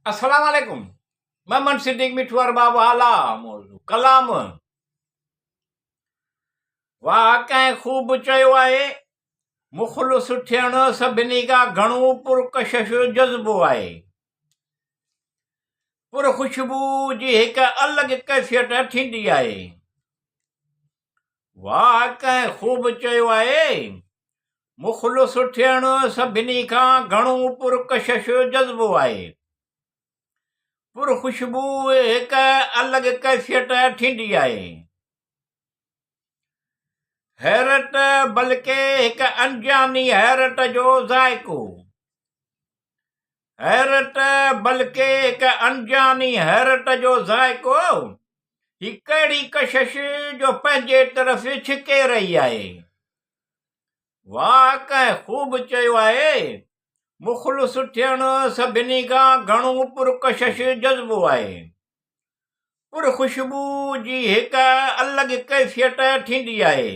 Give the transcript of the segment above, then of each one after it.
अस्सलाम वालेकुम। मोहम्मद सिद्दीक मिठू अरबाब आला मौजू कलाम। वाह कंहिं ख़ूब चयो आहे, मुख़लिस थियणु सभिनी खां घणो पुरकशिश जज़्बो आहे। पुरख़ुशबू जी हिकु अलॻि कैफ़ियत थींदी आहे। वाह कंहिं ख़ूब चयो आहे, मुख़लिस थियणु सभिनी खां घणो पुरकशिश जज़्बो आहे। पुरख़ुशबू हिकु अलॻि कैफ़ियत थींदी आहे। हैरत बल्कि हिकु अनजानी हैरत जो ज़ाइक़ो। हैरत बल्कि हिकु अनजानी हैरत जो ज़ाइक़ो ही कहिड़ी कशिश जो पंहिंजे तरफ़ छिके रही आहे। वाह कंहिं ख़ूब चयो आहे, मुख़लिस थियणु सभिनी खां घणो पुरकशिश जज़्बो आहे। पुरख़ुशबू जी हिकु अलॻि कैफ़ियत थींदी आहे।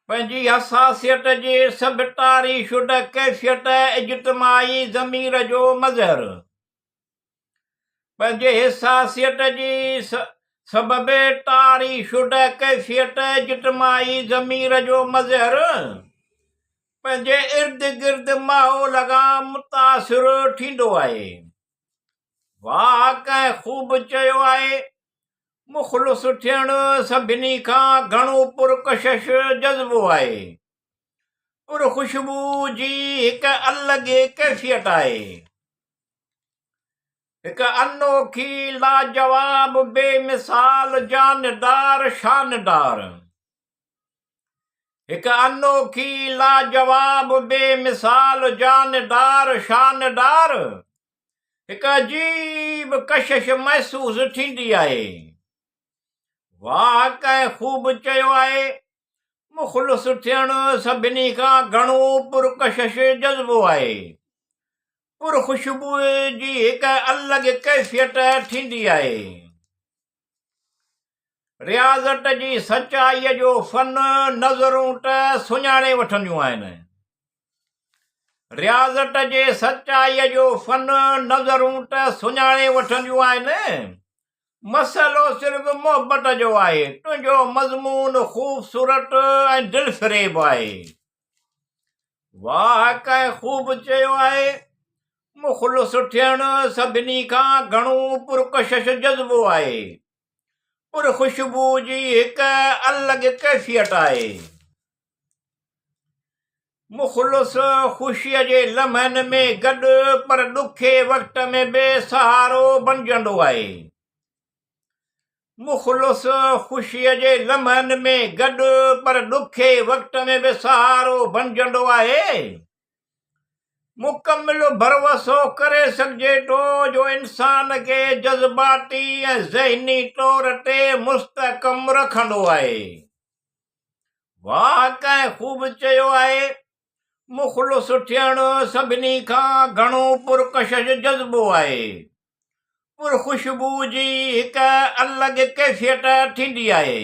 पंहिंजी हसासियत जे सभु तारीशुदा कैफ़ियत इज्तिमाई ज़मीर जो मज़हर। पंहिंजे हसासियत जी सबबि तारीशुदा कैफ़ियत इज्तिमाई ज़मीर जो मज़हर पंहिंजे इर्द गिर्द माहौल खां मुतासिर थींदो आहे। वाह कंहिं ख़ूब चयो आहे, मुख़लिस थियणु सभिनी खां घणो पुरकशिश जज़्बो आहे। पुरख़ुशबू जी हिकु अलॻि कैफ़ियत आहे। हिकु अनोखी लाजवाब बेमिसाल जानदार शानदार। हिकु अनोखी लाजवाब बेमिसाल जानदार शानदार हिकु अजीब कशिश महसूस थींदी आहे। वाह कंहिं ख़ूब चयो आहे, मुख़लिस थियणु सभिनी खां घणो पुरकशिश जज़्बो आहे। पुरख़ुशबू जी हिकु अलॻि कैफ़ियत थींदी आहे। रियाज़त जी सचाईअ जो फ़न नज़रूं त सुञाणे वठंदियूं आहिनि। रियाज़त जे सचाईअ जो फ़न नज़रूं त सुञाणे वठंदियूं आहिनि। मसइलो सिर्फ़ मोहबत जो आहे। तुंहिंजो मज़मून ख़ूबसूरत ऐं दिलफ़रेब आहे। वाह कंहिं ख़ूब चयो आहे, मुख़लिस थियणु सभिनी खां घणो पुरकशिश जज़्बो आहे। पुरख़ुशबू जी हिकु अलॻि कैफ़ियत आहे। मुख़लिस ख़ुशीअ जे लम्हनि में गॾु पर ॾुखे वक़्त में बि सहारो बणिजंदो आहे। मुख़लिस ख़ुशीअ जे लम्हनि में गॾु पर ॾुखे वक़्त में बि सहारो बणिजंदो आहे। मुकमिल भरवसो करे सघिजे थो जो इंसान खे जज़्बाती ऐं ज़हनी तौर ते मुस्तहकम रखंदो आहे। वाह कंहिं ख़ूब चयो आहे, मुख़लिस थियणु सभिनी खां घणो पुरकशिश जज़्बो आहे। पुरख़ुशबू जी हिकु अलॻि कैफ़ियत थींदी आहे।